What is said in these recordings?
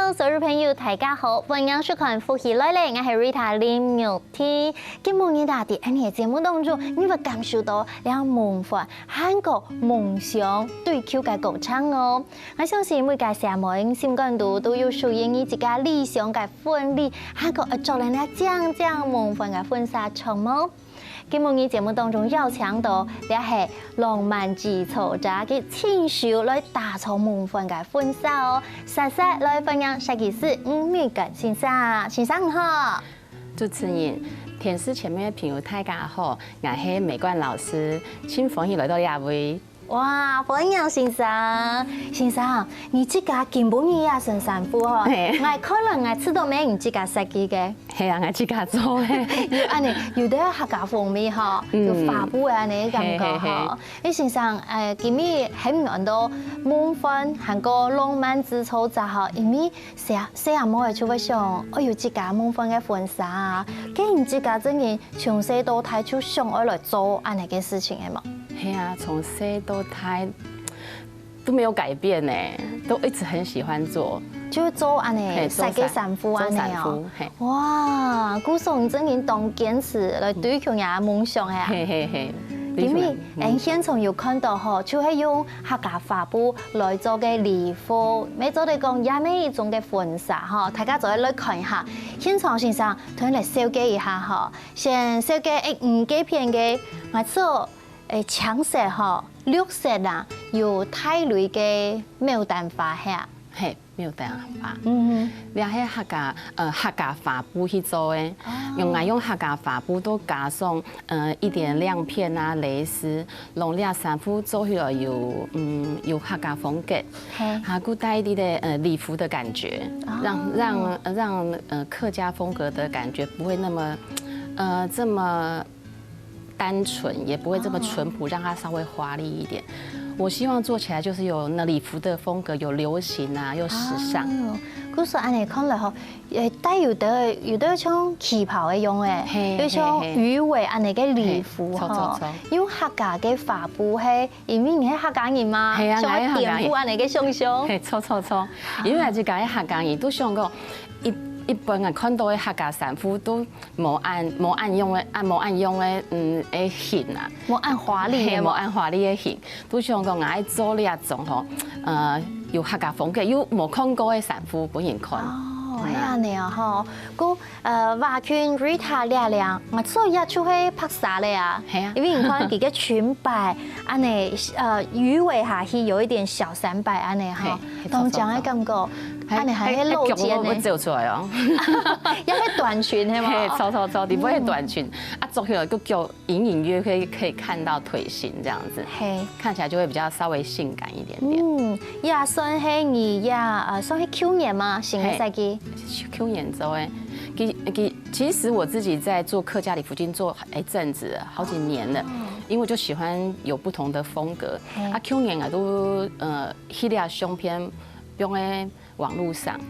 Hello， 所有朋友大家好，歡迎收看《福氣來了》，我係 Rita 林妙天。今日大家喺呢個節目當中，你會感受到兩夢幻韓國夢想對口嘅歌唱哦。我相信每個社會心肝度都有屬於你自己理想嘅婚禮，韓國做人咧將夢幻嘅婚紗場嗎？今日嘅節目當中邀請到也係浪漫製造者嘅親手來打造夢幻嘅婚紗哦，實際來分享設計師吳美根先生，先生好。主持人，電視前面嘅朋友大家好，我係美冠老師，請歡迎來到亞位。哇，歡迎先生，先生，你自家根本你也算sản婦嗬，我可能我知道咩你自家設計嘅，係啊，我自家做嘅，要安尼有啲客家風味嗬，有發布安尼感覺嗬。你先生今日喺唔講到夢幻韓國浪漫製造者嗬，因為細阿妹就會想，我要自家夢幻嘅婚紗啊，既然自家真係從細到大就想我來做安尼嘅事情係嘛？係啊，從細到大都沒有改變呢，都一直很喜歡做，就做安尼設計產婦安尼哦。哇，古宋真係當堅持來追求人嘅夢想係啊。因為現場有看到嗬，就係用客家發布來做嘅禮服，咩做嚟講也咩一種嘅婚紗嗬，大家就嚟看一下。現場先生同你嚟設計一下嗬，先設計5幾片嘅，我做橙色嗬、綠色啦，有泰類嘅牡丹花係啊。係牡丹花，你係客家發布去做嘅，用客家發布都加上一點亮片啊、蕾絲，讓你衫褲做起來有客家風格，還顧帶一啲的禮服的感覺，讓客家風格的感覺不會那麼這麼單純，也不會這麼淳樸，讓它稍微華麗一點。我希望做起來就是有那禮服的風格，有流行啊，又時尚。嗰時按你看來嗬，帶有得像旗袍嘅用嘅，有像魚尾按你嘅禮服嗬，用客家嘅發布係，因為你係客家人嘛，像典故按你嘅想象。係錯，因為自己係客家人都想過一般人看到嘅客家衫褲都冇按用嘅型啊，冇按華麗嘅型，都想講我做呢一種嗬，有客家風格，有冇看過嘅衫褲本人看。哦，係啊，你啊嗬，話圈 Rita 靚，我所以就係拍曬咧啊，因為你看佢嘅裙擺，安尼魚尾下去有一點小閃擺安尼嗬，當將嘅感覺。安尼係露肩呢？做出來哦，一係短裙係嘛？錯，你不會短裙，做起來就隱隱約可以看到腿型這樣子，看起來就會比較稍微性感一點點。也算係你算係去年嘛，新嘅設計。去年做誒，其實我自己在做客家禮服已經做一陣子，好幾年了，因為我就喜歡有不同的風格。去年啊都迄啲相片用喺網絡上，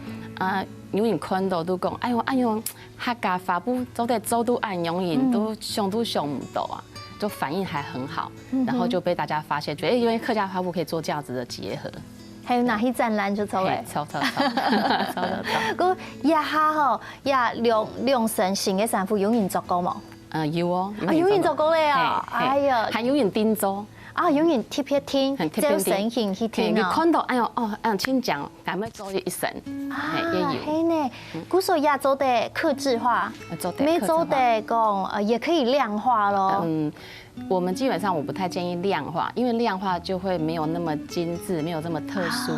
有人看到都講，哎呦，客家發布做都按用人都想唔到啊，就反應還很好，然後就被大家發現，覺得因為客家發布可以做這樣子的結合。還有哪些展覽就做嘅？錯。嗰一下嗬，兩成新嘅衫褲有人做過冇？有哦，有人做過咧啊！哎呀，還有人定做。有人貼一天，就成型去聽啊！你看到請講，咁樣做一身，也有。係呢，古時候也做得客製化，沒做得講也可以量化咯。我們基本上我不太建議量化，因為量化就會沒有那麼精緻，沒有這麼特殊。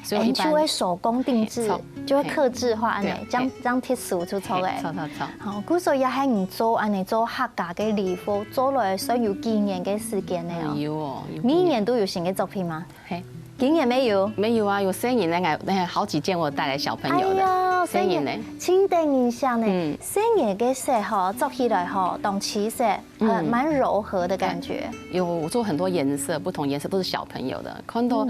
所以就會手工定製，就會客製化安尼，將鐵數出錯嘅。錯。好，古時候也係唔做安尼做客家嘅禮服，做來需要紀念嘅事件咧。有哦，每年都有新嘅作品嗎？今年沒有？沒有啊，有生日那好幾件我帶來小朋友的生日呢。清淡印象呢？生日嘅色嗬，做起來嗬，當氣色蠻柔和的感覺。有我做很多顏色，不同顏色都是小朋友的，看到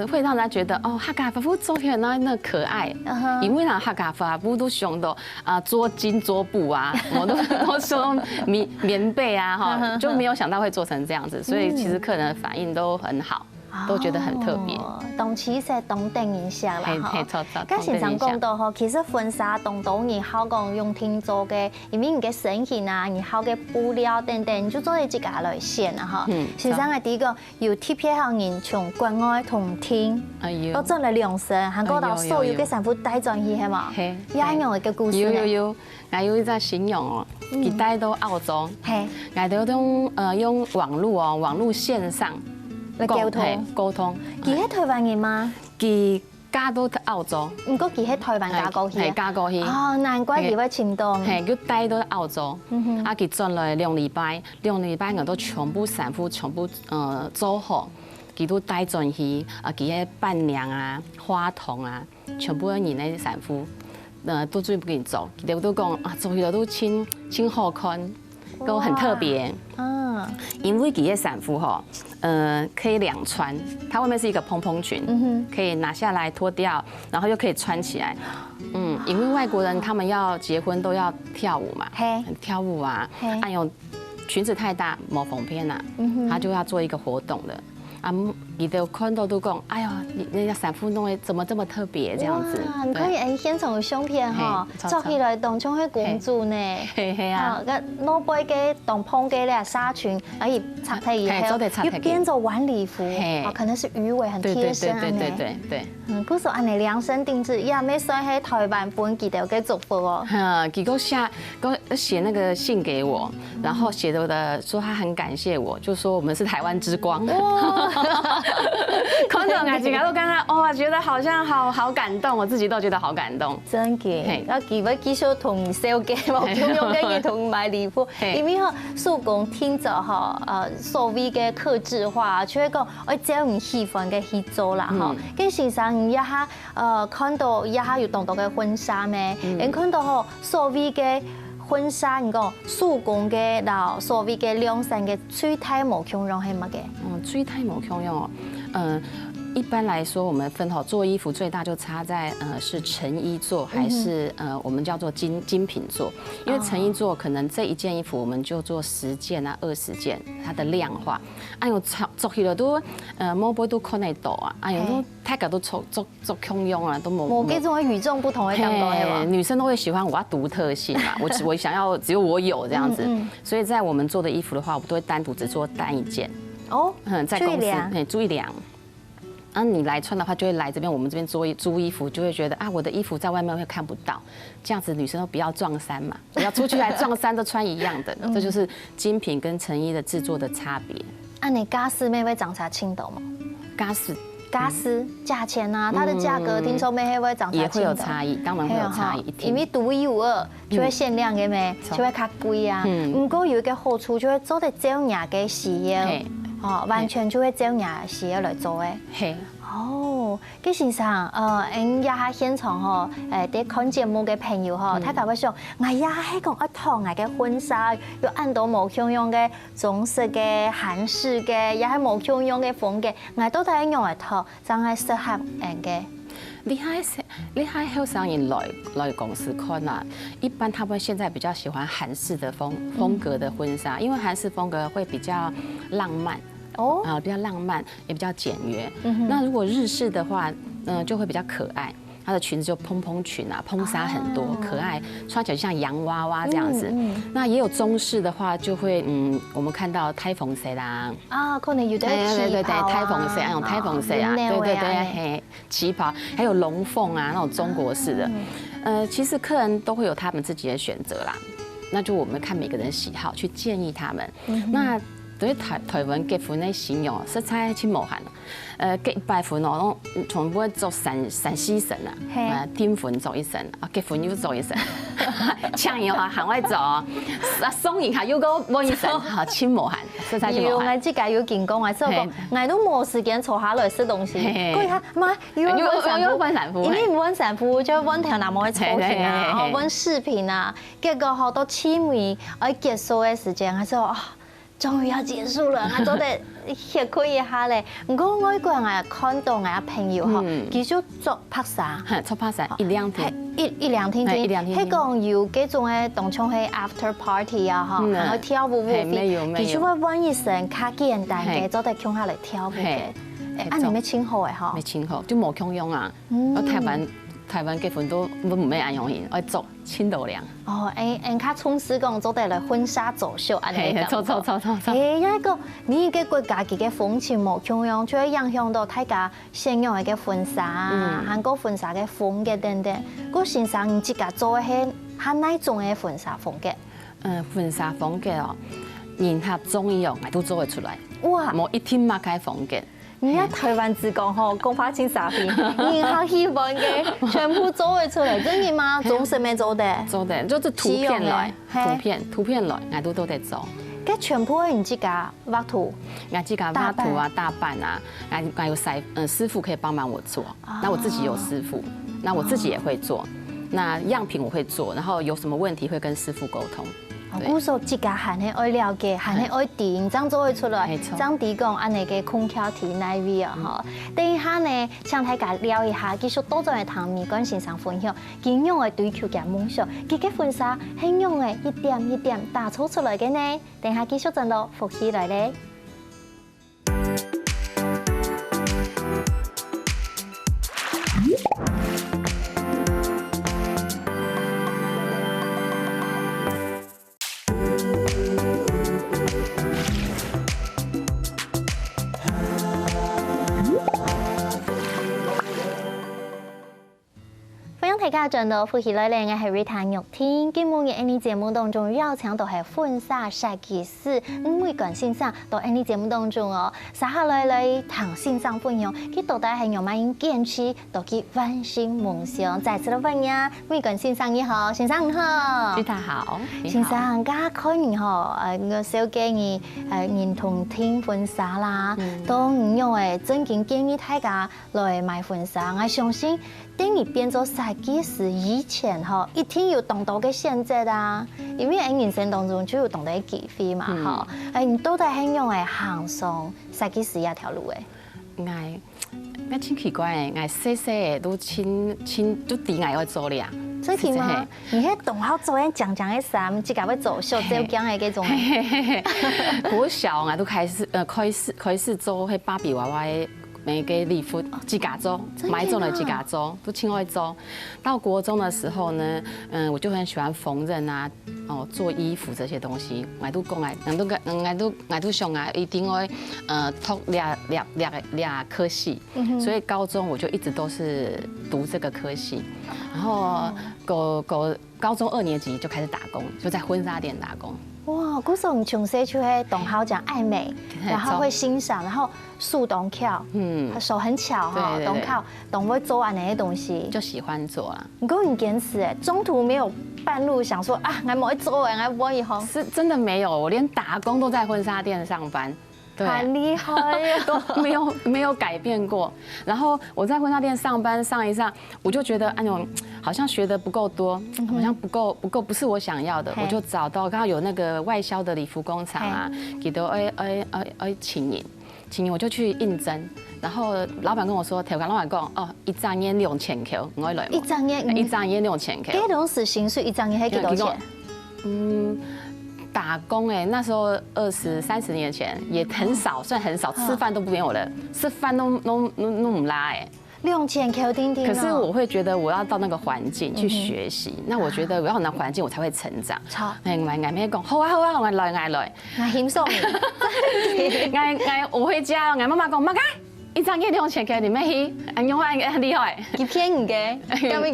會讓人家覺得客家發布做起來那可愛，因為客家發布都想到做金做布啊，我都說棉被啊，就沒有想到會做成這樣子，所以其實客人的反應都很好。都觉得很特别。同其实同等影响啦哈。刚先生讲到吼，其实婚纱当中你好讲用天做嘅，因为你嘅身形啊，你好嘅布料等等，就做一自家来选啊哈。先生嘅第一个有特别行人从关爱同天，都做了量身，韩国到所有嘅衫服带转去系嘛？系。有样嘅故事有，我有一只形容哦，佢带到澳洲，系，我都用网络线上。沟通，佢喺台灣人嗎？佢嫁到澳洲，唔過佢喺台灣嫁過去。係嫁過去。哦，難怪佢會前動。係，佢帶到澳洲，啊，佢做了2禮拜我都全部衫褲全部做好，佢都帶進去，啊，佢嘅伴娘啊、花童啊，全部用呢啲衫褲，都最不給佢做，佢哋都講啊，做起來都真好看，都很特別。因為佢嘅衫褲吼。可以兩穿，它外面是一個蓬蓬裙，可以拿下來脫掉，然後又可以穿起來。因為外國人他們要結婚都要跳舞嘛，跳舞啊，哎呦，裙子太大冇縫片啦，他就要做一個活動的。啊，你都看到都講，哎呦，你的衫褲弄得怎麼這麼特別這樣子？你可以現場相片哈，做起來當中係公主呢，係啊，個攞背嘅當蓬嘅咧紗裙，而且插喺以後，又變做晚禮服，可能是魚尾很貼身安尼。對。嗰時候安尼量身定制，也沒算喺台灣本地嘅祝福哦。佢寫那個信給我，然後寫的說他很感謝我，就說我們是台灣之光。看到我自己都跟他，哇，覺得好像好感動，我自己都覺得好感動。真嘅，我記得繼續同小姐冇用嘅嘢同買禮服，因為嗬，手工聽着嗬，所謂嘅客製化，就係講我照唔喜歡嘅去做啦，嗬。跟時常一下看到一下有當到嘅婚紗咩，你看到嗬所謂嘅婚紗，你講手工嘅，然後所謂嘅量身嘅最大冇強用係乜嘅？最大冇強用哦，一般來說，我們分好做衣服最大就差在是成衣做還是我們叫做精品做，因為成衣做可能這一件衣服我們就做10件啊20件，它的量化，哎呦做起來都摸杯都看得到啊，哎呦都大家都做強用啊，都冇幾種與眾不同的感覺。女生都會喜歡我要獨特性嘛，我想要只有我有這樣子，所以在我們做的衣服的話，我們都會單獨只做單一件。哦，在公司注意量。啊，你來穿的話，就會來這邊，我們這邊租衣服，就會覺得啊，我的衣服在外面會看不到，這樣子女生都不要撞衫嘛，不要出去來撞衫都穿一樣的，這就是精品跟成衣的製作的差別。啊，你家私妹會長差青島嗎？家私價錢啊，它的價格聽說妹會長差也會有差異，當然會有差異，因為獨一無二，就會限量嘅咩，就會較貴啊。不過有一個好處，就會做得照人嘅需要。哦，完全就會照人需要來做誒。係。哦，其實上，因一下現場吼，啲看節目嘅朋友吼，他就會想，我一下係講一套我嘅婚紗，要按到冇強用嘅中式嘅、韓式嘅，也係冇強用嘅風格，我都係用一套，真係適合人嘅。你喺後生人來公司看啊，一般他們現在比較喜歡韓式的風格的婚紗，因為韓式風格會比較浪漫。哦，比較浪漫，也比較簡約。那如果日式的話，就會比較可愛。它的裙子就蓬裙啊，蓬紗很多，可愛，穿起來像洋娃娃這樣子。那也有中式的話，就會我們看到胎縫色啦。啊，可能有啲旗袍啊，胎縫色，那種胎縫色啊，對，旗袍，還有龍鳳啊，那種中國式的。其實客人都會有他們自己的選擇啦。那就我們看每個人喜好去建議他們。那對台灣結婚的形容，色彩真無限。結拜婚哦，全部做三四層啊，訂婚做一層，啊結婚又做一層，搶嘢哈行外做，送迎下又個冇一層，哈真無限，色彩真無限。我自己有見工啊，所以講我都冇時間坐下來食東西。佢睇媽，要揾衫褲，因為唔揾衫褲就揾條男模嘅圖片啊，揾視頻啊，結果好多黐面，我結束嘅時間，我就終於要結束了，我做得歇可以下咧。唔過我一個人係看到我朋友嗬，繼續做拍攝，做拍攝一兩天，一兩天先。係講有幾種嘅當場係 after party 啊，嗬，然後跳舞舞，其實我揾一身較簡單嘅，做得唱下嚟跳舞嘅。按你没清好诶哈没？清好就冇强用啊。台湾结婚都唔咩安用型，爱做清度凉。哦，较村师讲做得来婚纱走秀安尼个。错。一个你个国家己个风情冇强用，就会影响到大家现用的个婚纱啊，韩国婚纱个风格等等。我欣赏你自家做的是哈哪种的婚纱风格？婚纱风格哦，迎合中医哦，我都做得出来。哇，冇一天擘開風格。你喺台灣自講吼，講法清沙片，銀行希望嘅全部做得出來，真嘅嗎？做什麼做的？做的就是圖片來，圖片來，我都得做。佢全部係你自家畫圖，我自家畫圖啊、大扮啊，我有師傅可以幫忙我做，那我自己有師傅，那我自己也會做，那樣品我會做，然後有什麼問題會跟師傅溝通。我說自家還係愛了解，還係愛點，這樣做會出來。這樣啲講，安尼嘅空調體內味啊，嗬。等一下呢，請大家聊一下，繼續多種嘅湯米跟先生分享，點樣嘅追求嘅夢想，佢嘅婚紗係用嘅一點一點打造出來嘅呢？等下繼續進到福氣來咧。大家進到福喜來咧，我係 Rita 玉天。今日嘅呢節目當中，邀請到係婚紗設計師吳美娟先生到呢節目當中哦，撒下來談先生分享，佢到底係用乜嘢堅持到佢完成夢想。再次的歡迎美娟先生，你好，先生你好Rita 好，先生家可能我小建議兒童聽婚紗啦，都唔用真正建議大家來買婚紗，我相信。等你變做設計師以前一定要懂到嘅現在啊，因為喺人生當中就要懂得機會嘛，你到底係用嚟行上設計師一條路嘅？我真奇怪我細細都都啲我要做咧。所以嘛，你喺動好做緊講嘅衫，自己要做秀照鏡嘅嗰種。我小我都開始做迄芭比娃娃。每個禮服自家做，買種的自家做，都挺愛做。到國中的時候呢，我就很喜歡縫紉啊，做衣服這些東西，我都講我都想啊，一定會讀兩科系，所以高中我就一直都是讀這個科系，然後高中2年級就開始打工，就在婚紗店打工。哇，嗰時候你從細就會懂好講愛美，然後會欣賞，然後手動巧，手很巧哈，懂巧，懂會做安那些東西，就喜歡做啦。你夠很堅持中途沒有半路想說啊，我冇會做我冇以後，是真的沒有，我連打工都在婚紗店上班。太厲害呀，都沒有改變過。然後我在婚紗店上班上一上，我就覺得哎呦，好像學得不夠多，好像不夠，不是我想要的。我就找到剛好有那個外銷的禮服工廠啊，給到請人，我就去應徵。然後老闆跟我說，頭家老闆講哦，一張煙6000塊，我來。一張煙6000塊。幾多時薪水一張煙係幾多錢？打工那時候20、30年前也很少，算很少，吃飯都不用我的，吃飯都唔拉6000塊丁丁。可是我會覺得我要到那個環境去學習，那我覺得我要那環境我才會成長。我咩講好啊，我來。我輕鬆。我回家，我媽媽講媽媽。一張16000塊，你妹去，用話很厲害。你騙你嘅，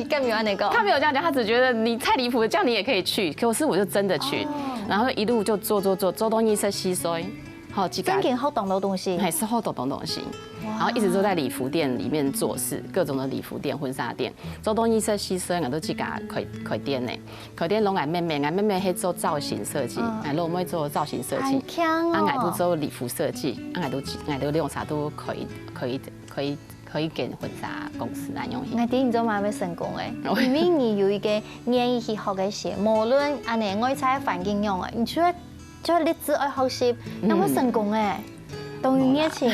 幹沒有那個？他沒有這樣講，他只覺得你太離譜了，這樣你也可以去。可是我就真的去，然後一路就做東西設計師，好幾個。真嘅好懂到東西。還是好懂東西，然後一直都在禮服店裡面做事，各種的禮服店、婚紗店，做東西設計師，我都自己開店呢。開店攏愛妹妹去做造型設計，愛老妹做造型設計，愛都做禮服設計，愛都用啥都可以跟婚紗公司來用。我哋做嘛會成功嘅，因為你有一個願意去學嘅事，無論安尼外在環境用嘅，你就立志愛學習，那會成功嘅。动于热情，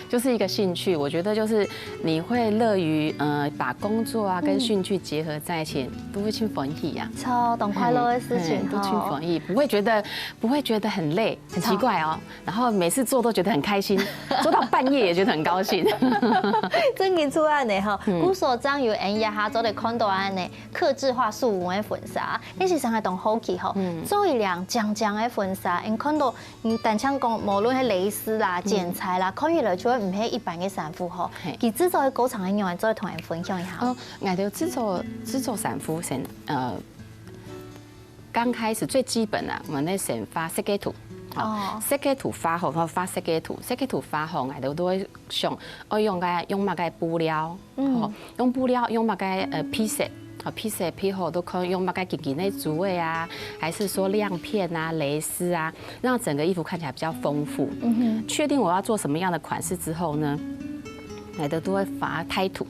就是一个兴趣。我觉得就是你会乐于把工作啊跟兴趣结合在一起，都会去欢喜呀，超懂快乐的事情，都去欢喜，不会觉得很累，很奇怪哦。然后每次做都觉得很开心，做到半夜也觉得很高兴。真嘅出案的哈，古所长有人呀哈做的看到安的客制化素纹的婚纱，你是上海动好奇吼，做一辆将的婚纱，你看到但像讲无论是蕾丝啦、剪裁啦，看起来就会唔係一般嘅衫褲吼。其制作嘅過程嘅樣，再同人分享一下。哦，我哋制作衫褲先刚开始最基本啊，我们那先发设计图。设计图发好，然后发设计图，设计图发好，我哋都会想，用乜嘅布料，用布料用乜嘅披色。披色披好都可以用乜嘅紧紧的竹尾啊，还是说亮片啊、蕾丝啊，让整个衣服看起来比较丰富。确定我要做什么样的款式之后呢，我哋都会发胎图。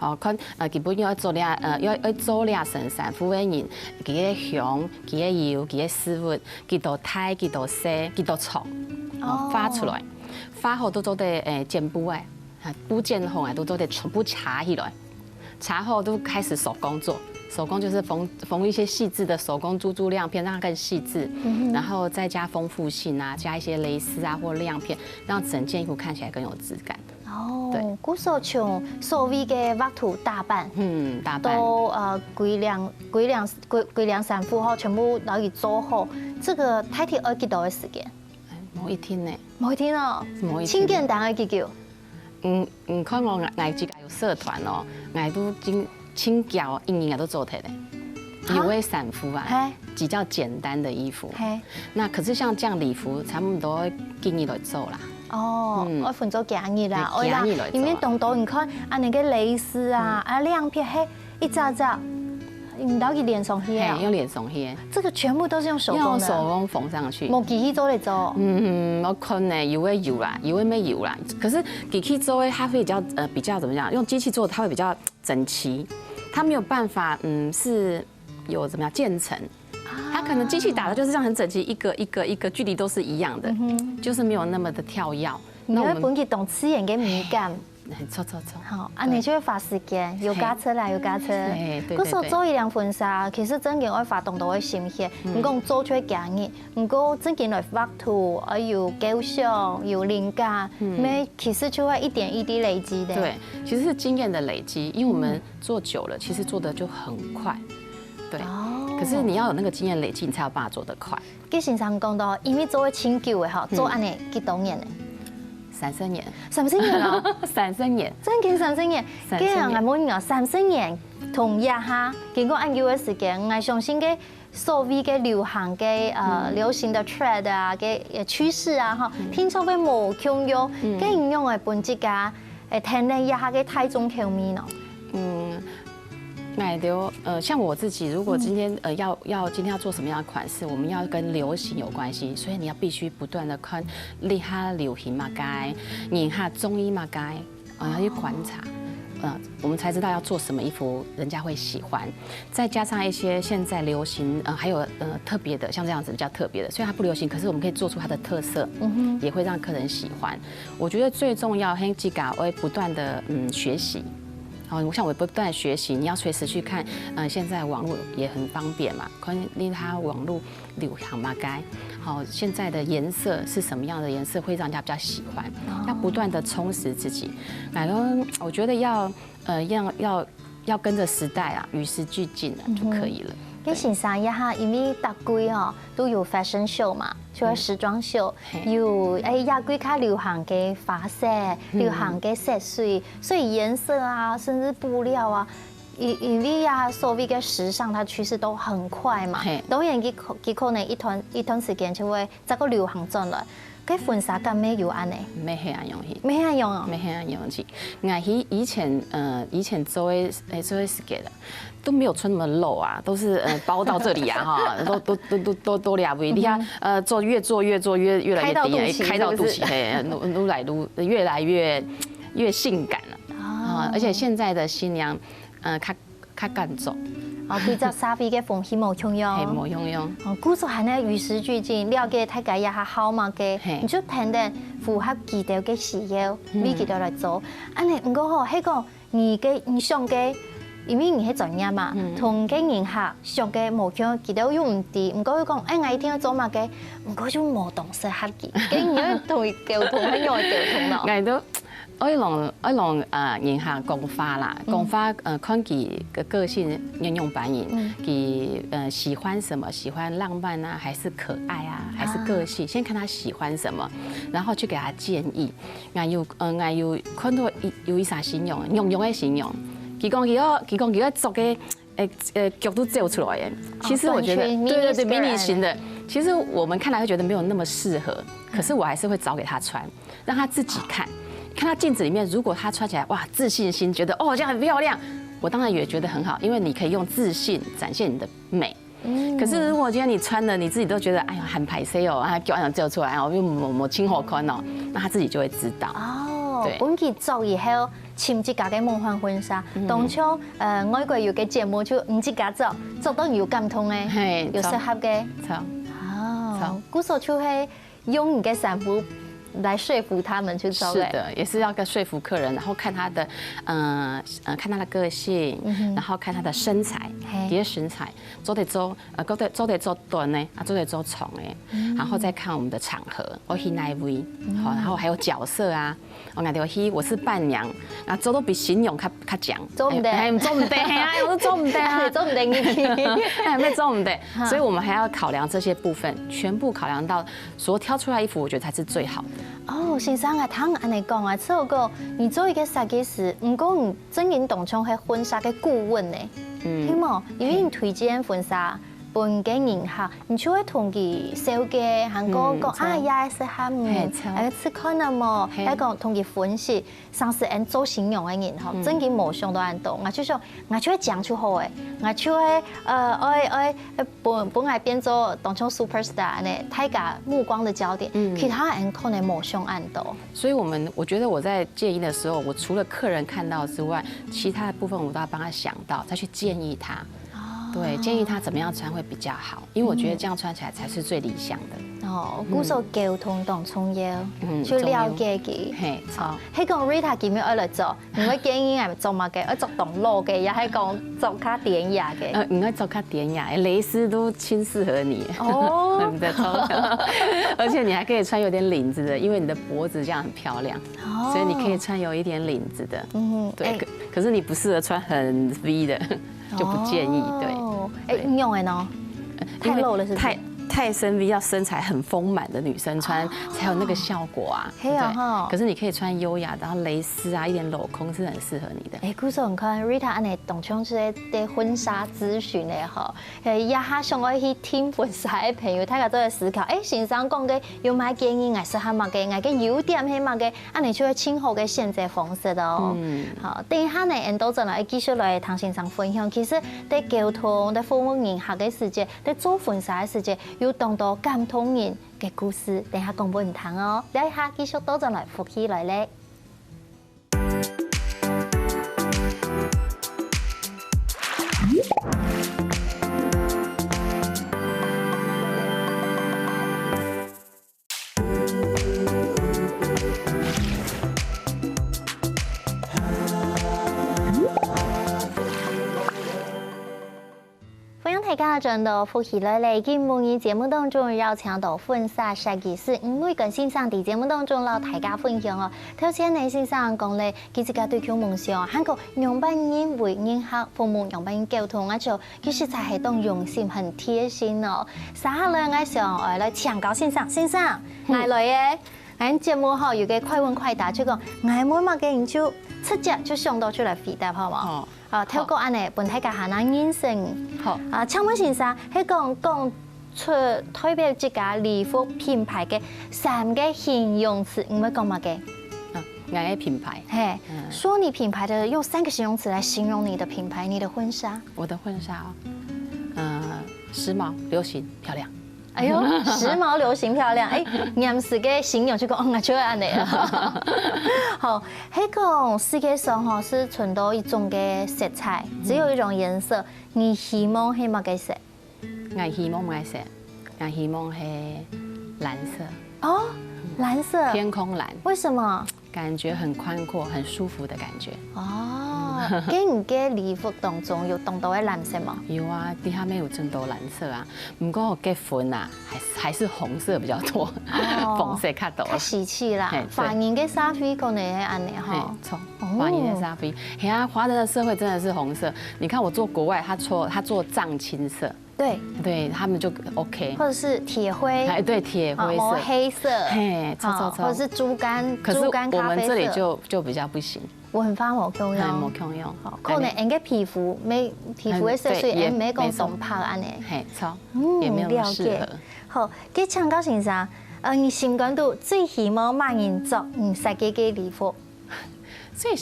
哦，看基本要做俩身衫褲嘅人，佢嘅胸、佢嘅腰、佢嘅絲襪，幾多胎、幾多細、幾多長，發出來，發好都得剪布誒，布剪好誒都得全部查起來，查後都開始手工做。手工就是缝一些细致的手工珠珠亮片，让它更细致，然后再加丰富性啊，加一些蕾丝啊或亮片，让整件衣服看起来更有质感。哦，古所從所謂嘅畫圖打扮，打扮到規輛衫褲後全部攞去做好，這個大體要幾多嘅時間？冇一天呢？冇一天哦，輕簡單嘅叫。看我自己有社團哦，我都輕腳一年都做得的。有位衫褲啊，比較簡單的衣服。那可是像這樣禮服，差唔多建議來做啦。哦，我分做假日啦，我啦，里面懂到你看啊那個蕾絲啊，亮片嘿，一扎扎，你到底連上去啊？用連上去。這個全部都是用手工的。用手工縫上去。冇機器做嚟做。我看呢，有的有啦，有的沒有啦。可是機器做的它會比較怎麼講？用機器做的它會比較整齊，它沒有辦法是有怎麼樣漸層。它可能機器打的就是這樣很整齊，一個距離都是一樣的，就是沒有那麼的跳躍。那我們本期懂刺眼嘅敏感，錯。好，啊，你就會花時間，又加車啦，又加車。對。嗰時候做一輛婚紗，其實真嘅我發動到我心血，唔講做出嚟假嘅，唔過真嘅來畫圖，有構想，有靈感，咩其實就會一點一滴累積的。對，其實是經驗的累積，因為我們做久了，其實做的就很快。對。可是你要有那個經驗累積，你才有辦法做得快。佢先生講到，因為做咗清久嘅嗬，做安尼幾多年咧？30年。30年啊！30年。真嘅30年。佢人係冇講30年同一下，經過按照嘅時間，我相信嘅所謂嘅流行嘅流行的 trend 啊嘅趨勢啊嗬，聽說會冇共用，嘅應用嘅本質㗎，聽咧一下嘅太重口味咯。像我自己，如果今天今天要做什麼樣的款式，我們要跟流行有關係，所以你要必須不斷的看你下流行嘛該，你下中醫嘛該，要去觀察，我們才知道要做什麼衣服人家會喜歡，再加上一些現在流行，還有特別的，像這樣子比較特別的，雖然它不流行，可是我們可以做出它的特色，也會讓客人喜歡。我覺得最重要，黑吉嘎會不斷的學習。我想我不斷學習，你要隨時去看，現在網絡也很方便嘛，可以它網絡流行嘛該，好，現在的顏色是什麼樣的顏色會讓人家比較喜歡，要不斷的充實自己，然後我覺得要跟着時代啊，與時俱進啊就可以了。你先生一下，因為大季哦都有 fashion show 嘛，就係時裝秀，有亞季較流行嘅髮色、流行嘅色水，所以顏色啊，甚至布料啊，因為所謂嘅時尚，它趨勢都很快嘛，當然佢可能一段時間就會再個流行轉來。cái婚紗咁咩要安呢？沒很容易，沒很用啊，沒很容易。我以前做的都沒有穿那麼露啊，都是包到這裡啊哈，都兩圍，你看越做越來越低，開到肚臍，越來越性感了啊！而且現在的新娘，她乾燥。对只沙飞嘅风气冇用用，嘿，冇用用。古时还呢与时俱进，了解大家也下好嘛嘅，你就听得符合基调嘅需要，咪基调来做。安尼唔过好，迄个你上嘅。因为你係專業嘛，同嘅人客上嘅目標，佢都用唔啲，唔過佢講，我一定要做乜嘅，唔過就冇動適合嘅，咁而家同溝通，喺用溝通咯。我都我用人客講法啦，講法看佢嘅個性應用反應，佢喜歡什麼，喜歡浪漫啊，還是可愛啊，還是個性，先看他喜歡什麼，然後去給他建議。我有看到有一啥形容，用嘅形容。佢講佢做嘅腳都做出來嘅，其實我覺得對迷你型的，其實我們看來會覺得沒有那麼適合，可是我還是會找給他穿，讓他自己看，看他鏡子裡面，如果他穿起來哇自信心，覺得哦這樣很漂亮，我當然也覺得很好，因為你可以用自信展現你的美。可是如果今天你穿了，你自己都覺得哎呀很排斥哦，啊腳想做出來哦，又冇清好看哦，那他自己就會知道。本期做以後，簽一家嘅夢幻婚紗，當初外國有嘅節目就唔自家做到有感通嘅，有適合嘅。古時就係用你嘅衫服來說服他們去做。是的，也是要說服客人，然後看他的看他的個性，然後看他的身材，佢嘅身材，做得做短呢，做得做長嘅，然後再看我們的場合，我去哪位，好，然後還有角色啊。我講到去，我是伴娘，啊，做到比形容較強，做唔得，做唔得，我都做唔得啊，做唔得你，沒做唔得，所以我們還要考量這些部分，全部考量到，所挑出來衣服，我覺得才是最好的。哦，先生啊，聽安尼講啊，這個你做一個設計師，唔過你真人當中係婚紗嘅顧問呢，係冇？因為你推薦婚紗。本嘅人客，你就會同佢小嘅韓國講啊，也適合唔，試看啊冇，一個同佢分析，上次按做形容嘅人吼，真嘅冇想到按到，我就說，我就會講出好誒，我就會本來變做當成 superstar 呢，大家目光的焦點，其他人可能冇想按到。所以我覺得我在建議的時候，我除了客人看到之外，其他的部分我都要幫他想到，再去建議他。對，建議他怎麼樣穿會比較好，因為我覺得這樣穿起來才是最理想的。哦，古時候溝通當重要，去了解佢。係，錯。喺講 Rita 點樣嚟做？唔會建議係做乜嘅？要做動作嘅，又係講做較典雅嘅。唔係做較典雅，蕾絲都輕適合你。哦，對不對？而且你還可以穿有點領子的，因為你的脖子這樣很漂亮，所以你可以穿有一點領子的。對，可是你不適合穿很 V 的。就不建議，對。唔用嘅呢？太露了是不是？太深 V 要身材很豐滿的女生穿才有那個效果啊。對。可是你可以穿優雅，然後蕾絲啊，一點鏤空是很適合你的。古時候看 Rita 安尼當場即係婚紗諮詢咧吼，也下想我去聽婚紗嘅朋友，大家都在思考，先生講嘅有咩建議，係適合乜嘅，係嘅優點係乜嘅，安尼就會清好嘅選擇方式咯。好，等一下呢，人都真係繼續來同先生分享，其實喺溝通、喺服務人客嘅時節，喺做婚紗嘅時節。有當到感動人嘅故事，等下講俾你聽哦。嚟一下繼續多陣來復起來咧。大家進到復起來咧，今每日節目當中邀請到婚紗設計師吳偉根先生喺節目當中同大家分享哦。頭先呢先生講咧，佢自己對佢夢想，韓國樣板人為人客服務樣板人溝通啊，就其實才係當用心很貼心哦。稍後咧，我想來請教先生，先生嚟來嘅，喺節目後有個快問快答，就講我每晚嘅研究直接就上到出來回答，好冇？透過安尼，本體家下那認識。好請問先生，喺講出代表這家禮服品牌嘅3個形容詞，唔會講乜嘅？哪個品牌？嘿，說你品牌的用3個形容詞來形容你的品牌，你的婚紗。我的婚紗，時髦、流行、漂亮。哎呦，时髦流行漂亮，哎，念是个形容就讲哦，就安尼啊。好，迄个世界上哈是存到一种嘅色彩，只有一种颜色，你希望係乜嘅色？我希望乜色？我希望係蓝色。哦，蓝色。天空蓝。为什么？感觉很宽阔，很舒服的感觉。哦，喺唔嘅禮服當中有動到嘅藍色嗎？有啊，底下面有真多蓝色啊。不過我結婚啊，還是紅色比較多，紅色較多。較喜氣啦，華人嘅衫衣可能係安尼哈。錯，華人的衫衣，係啊，華人的社會真的是紅色。你看我做國外，他做藏青色。对，他们就 OK， 或者是铁灰，哎，对，铁灰色、黑色，嘿，或者是猪肝，可是我们这里就比较不行，文化冇共用，冇共用，可能人嘅皮膚嘅色素也沒講動拍安尼，嘿，錯，也沒有適合。好，佢請教先生，你心感度最希望乜人做設計嘅禮服？最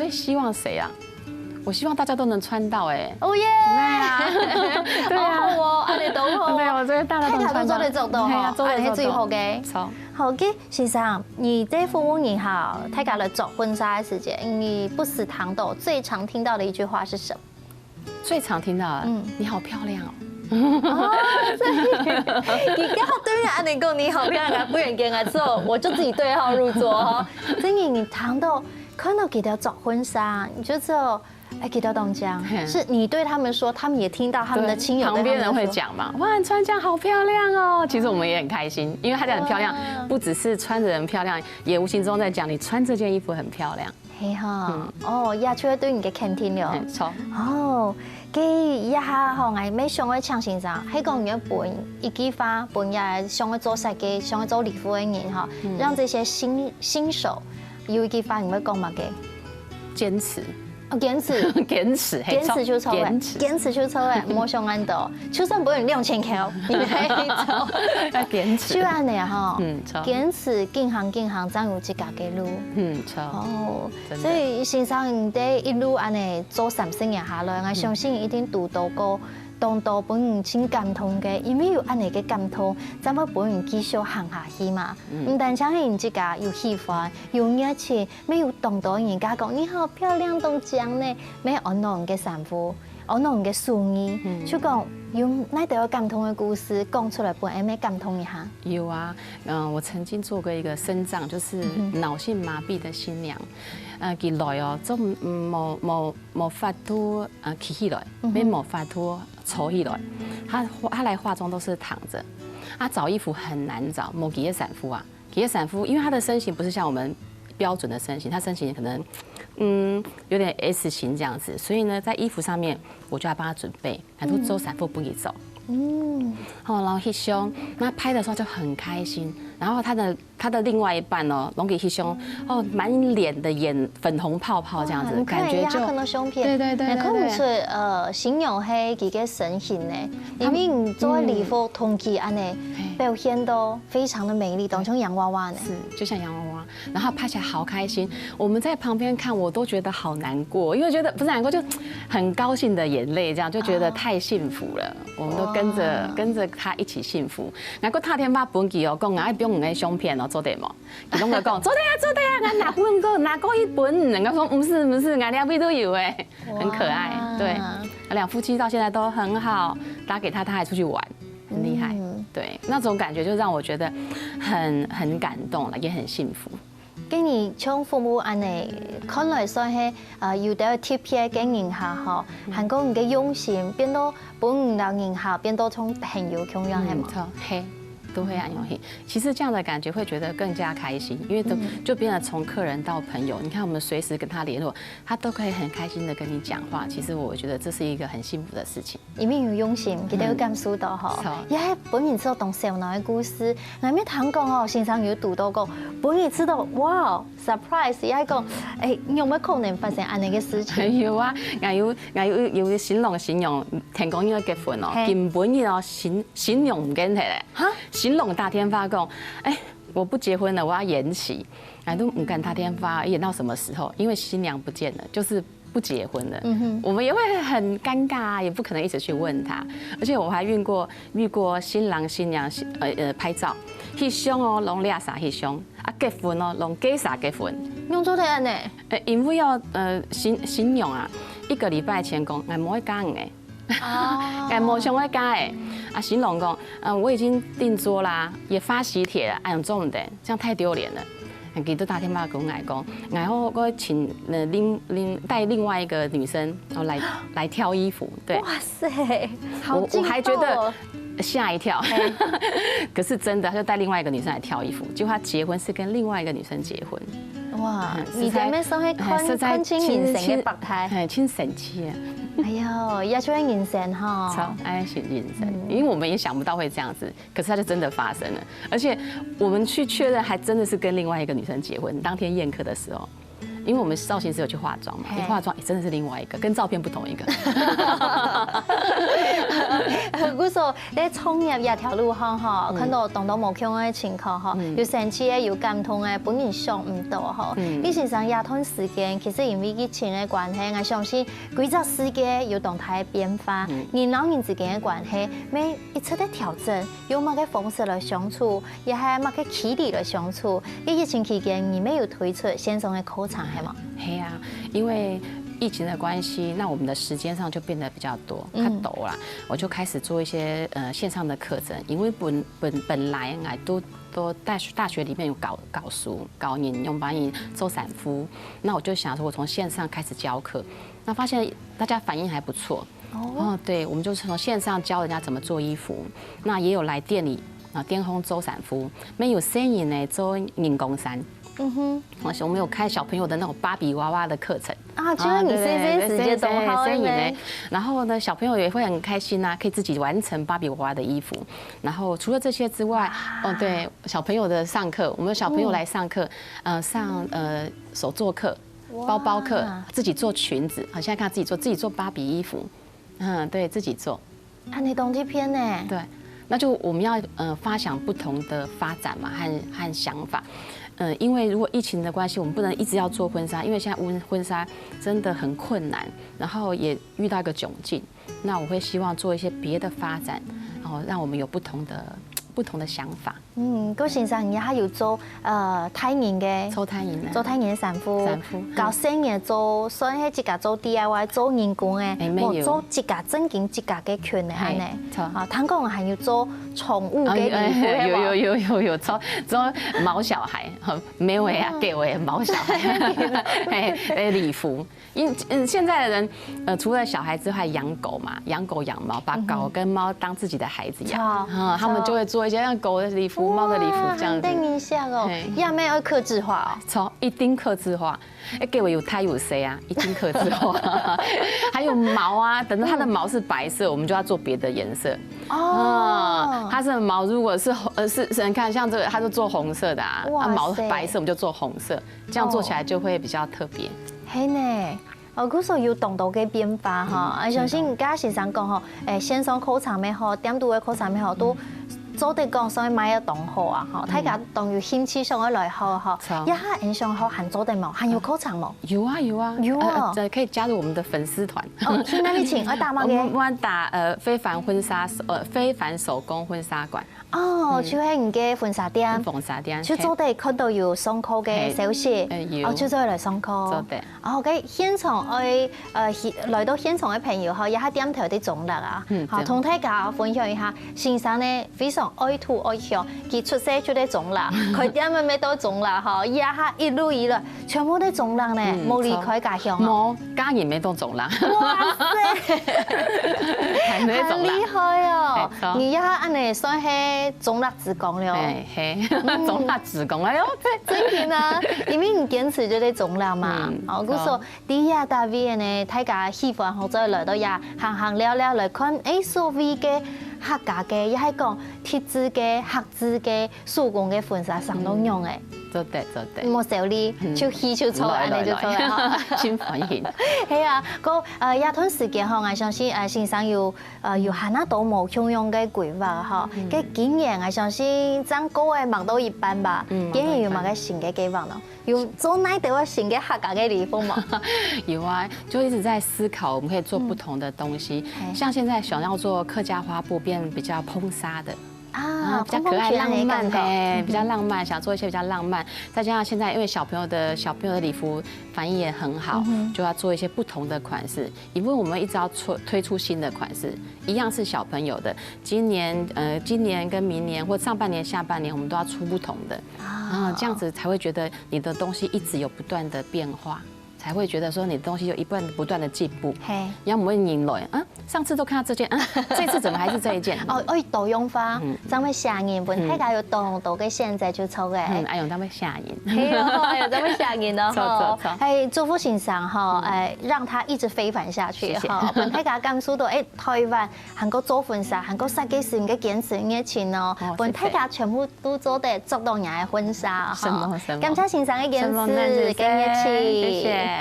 希望誰啊？我希望大家都能穿到哎！哦耶！對啊，好哦，安尼都好。對，我覺得大家都穿到。做到哈，安尼係最好嘅。好嘅，先生，你在服務你好，大家來做婚紗嘅時間，你不死堂豆最常聽到的一句話是什麼？最常聽到的，你好漂亮哦。你剛好對面安尼講你好漂亮，不然跟我做，我就自己對號入座哈。真嘅，你堂豆看到幾條做婚紗，你就知道。哎，給到東江，是你對他們說，他們也聽到他們的親友旁邊人會講嘛，哇，你穿這樣好漂亮哦。其實我們也很開心，因為他講很漂亮，不只是穿着人漂亮，也無形中在講你穿這件衣服很漂亮。係哈，哦，也出來對你嘅肯定了。錯。哦，佢一下吼，我沒想過搶先生，係講要本一句話，本也想要做設計，想要做禮服嘅人哈，讓這些新手有一句話，你會講乜嘅？堅持。堅持就錯嘅，堅持就錯嘅，冇上岸到，就算本人2000塊，你還走，要堅持。就安尼哈，錯。堅持，勁行，總有自家嘅路。錯。哦，所以先生你哋一路安尼做30年下來，我相信一定讀到過。當到本人真感動嘅，因為有安尼嘅感動，咱們本人繼續行下去嘛。唔但只係人自家有喜歡，有熱情，沒有當到人家講你好漂亮東江呢，咩安諾嘅衫褲，安諾嘅素衣，就講用那條感動嘅故事講出來，本人咩感動一下。有啊，我曾經做過一個身障，就是腦性麻痹的新娘。佢來哦，都冇法度起來，沒冇法度抽起來。他來化妝都是躺着，他找衣服很難找。冇幾個sản婦啊，幾個產婦，因為他的身形不是像我們標準的身形，他身形可能有點 S 型這樣子，所以呢，在衣服上面我就要幫他準備，很多做產婦不給走。好，然後翕相，那拍的時候就很開心。然後他的另外一半哦，攏給翕相，哦，滿臉的眼粉紅泡泡這樣子，感覺就看到相片，對，看唔出形容係佢嘅身形呢，因為你做禮服同期安尼表現都非常的美麗，當成洋娃娃呢。是，就像洋娃娃，然後拍起來好開心。我們在旁邊看，我都覺得好難過，因為覺得不是難過，就很高興的眼淚，這樣就覺得太幸福了。我們都跟着他一起幸福。我個他天把本記哦，講我不用嘅相片哦，做得冇？佢攏個講做得啊，我拿過一本，人家說不是，我兩邊都有哎，很可愛。對，兩夫妻到現在都很好，打給他還出去玩，很厲害。對，那種感覺就讓我覺得很感動了，也很幸福。經你從父母安尼看來算係有啲貼片經營下嗬，韓國人嘅用心變到本人人下變到從朋友咁樣係嘛？係。都會很有趣。其實這樣的感覺會覺得更加開心，因為就變得從客人到朋友，你看我們隨時跟他聯絡，他都可以很開心的跟你講話。其實我覺得這是一個很幸福的事情。因為有用心，佢哋有感受到嗬。也係本人知道當小腦嘅故事，我咩聽講哦，先生有讀到過，本人知道哇 surprise，也係講誒，有冇可能發生安尼嘅事情？有啊，有新郎形容，聽講應該結婚哦，根本哦形容唔緊係咧。嚇？新郎大天發講，哎，我不結婚了，我要延期。哎，都唔敢大天發，延到什麼時候？因為新娘不見了，就是不结婚了，我们也会很尴尬啊，也不可能一直去问他。而且我还遇过新郎新娘拍照，翕相哦，拢俩啥翕相，啊结婚哦，拢假啥结婚。用做睇安呢？因为要新娘啊，1个礼拜前讲，俺冇去讲诶。哎，冇想要加哎，啊，新郎讲，我已经订桌啦，也发喜帖了，哎，重的，这样太丢脸了。记得打电话跟我讲，然后我请带另外一个女生，然后来挑衣服，对。哇塞，好劲爆哦！我还觉得吓一跳，可是真的，他就带另外一个女生来挑衣服，结果他结婚是跟另外一个女生结婚。哇，你在咩时候看清形成嘅白態？係真神奇啊！哎呦，也出嚟形成哈，超愛形成，因为我们也想不到会这样子，可是它就真的发生了，而且我们去确认，还真的是跟另外一个女生结婚。当天宴客的时候，因为我们造型师有去化妆嘛，一化妆真的是另外一个，跟照片不同一个。我說你創業一條路行嗬，看到動到無窮嘅情況嗬，又生氣嘅，又感動嘅，本人想唔到嗬。以前上一段時間，其實因為疫情嘅關係，我相信規則世界有動態變化，人老人之間嘅關係，每一次的調整，有乜嘅方式來相處，也係乜嘅氣力來相處。喺疫情期間，你們有推出線上嘅課程係嗎？係啊，因為疫情的關係，那我們的時間上就變得比較多，較多啦。我就開始做一些線上的課程，因為本來我都大學裡面有搞書，搞人用幫你做產夫，那我就想說，我從線上開始教課，那發現大家反應還不錯。哦，對，我們就從線上教人家怎麼做衣服，那也有來店裡啊，店烘做產夫，沒有生意呢做人工衫。我們有開小朋友的那種芭比娃娃的課程啊，就是你這直接都好呢。然後呢，小朋友也會很開心啊，可以自己完成芭比娃娃的衣服。然後除了這些之外，哦對，小朋友的上課，我們有小朋友來上課，上手作課、包包課，自己做裙子。好，現在看自己做芭比衣服，對，自己做。啊，你懂這篇呢？對，那就我們要發想不同的發展嘛，和想法。因為如果疫情的關係，我們不能一直要做婚紗，因為現在婚紗真的很困難，然後也遇到一個窘境。那我會希望做一些別的發展，然後讓我們有不同的想法。嗰先生而家要做太人嘅，做太人嘅sản婦，搞生嘅做，所以自家做 DIY 做人工嘅，或做自家正經自家嘅裙嘅係呢。啊，聽講還要做寵物嘅衣服，有做毛小孩，沒有呀，給我毛小孩，禮服。因現在的人，除了小孩之外，養狗嘛，養狗養貓，把狗跟貓當自己的孩子養，他們就會做一些像狗的禮服、貓的禮服這樣子。很印象哦，也沒有客製化哦。一定客製化，給我有胎有誰啊，一定客製化。還有毛啊，等到它的毛是白色，我們就要做別的顏色。哦，它是毛，如果是你看像這個，它就做紅色的啊，毛白色我們就做紅色，這樣做起來就會比較特別。係呢，嗰時候要動到嘅變化嗬，我相信而家先生講嗬，線上課程咩好，點讀嘅課程咩好都。做得講，所以買咗檔號啊，嗬，大家當有興趣上來學嗬。一下印象好，還做得冇，還有課程冇？有啊，可以加入我們的粉絲團。哦，去哪裡請？我打乜嘅？我打非凡婚紗非凡手工婚紗館。哦，就係唔嘅婚紗店。就做得看到有上課嘅消息，就做嚟上課。做得。OK，現場來到現場嘅朋友嗬，一下點頭啲種類啊，好，同大家分享一下。先生呢非常愛土愛香，佢出世就啲種類，佢點樣咩都種類嗬，一下一路以來全部啲種類呢冇離開家鄉。冇，家人咩都種類。哇塞，很厲害哦！你一下安尼算係種類職工了。係，種類職工哎呦，真嘅啊！因為你堅持咗啲種類嘛，我估說第一大 V 呢，大家喜歡或者來到也行聊聊來看，所謂嘅客家嘅，亦係講鐵製嘅、黑製嘅、手工嘅婚紗上都用嘅。做得做得，冇手里就戲就出來，安尼就出來哈。真歡迎。係啊，個也段時間吼，我相信先生有下那都冇相應嘅規劃哈。嘅今年我相信爭高嘅忙到一半吧，今年有冇個新嘅計劃呢？有做哪啲新嘅客家嘅地方嗎？有啊，就一直在思考，我們可以做不同的東西。像現在想要做客家花布，變比較蓬紗的。比較可愛浪漫，比較浪漫，想做一些比較浪漫。再加上現在因為小朋友的禮服反應也很好，就要做一些不同的款式。因為我們一直要推出新的款式，一樣是小朋友的。今年跟明年或上半年、下半年，我們都要出不同的，這樣子才會覺得你的東西一直有不斷的變化。才會覺得說你的東西有不斷的進步，要唔會認來啊？上次都看到這件，這次怎麼還是這一件？哦，多樣化，怎麼下癮？本大家有多嘅現在就抽嘅，哎呦，怎麼下癮？係啊，怎麼下癮呢？哈，係祝福先生哈，讓他一直飛帆下去哈。本大家感受到台灣韓國做婚紗，韓國設計師嘅堅持嘅錢哦，本大家全部都做得做到人嘅婚紗哈。感謝先生嘅堅持，嘅熱情，謝謝。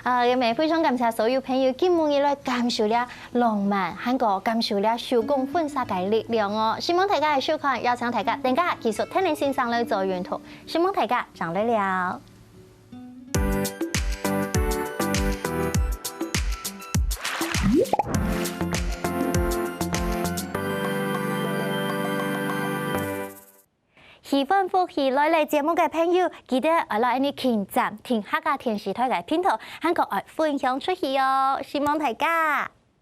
嘅咪非常感謝所有朋友今日來感受了浪漫，韓國感受了手工婚紗嘅力量哦。希望大家嘅收看，邀請大家繼續聽你先生來做沿途，希望大家上來了。喜歡福喜來嚟節目嘅朋友，記得來你點讚、聽客家電視台嘅片頭，韓國愛分享出去哦，希望大家。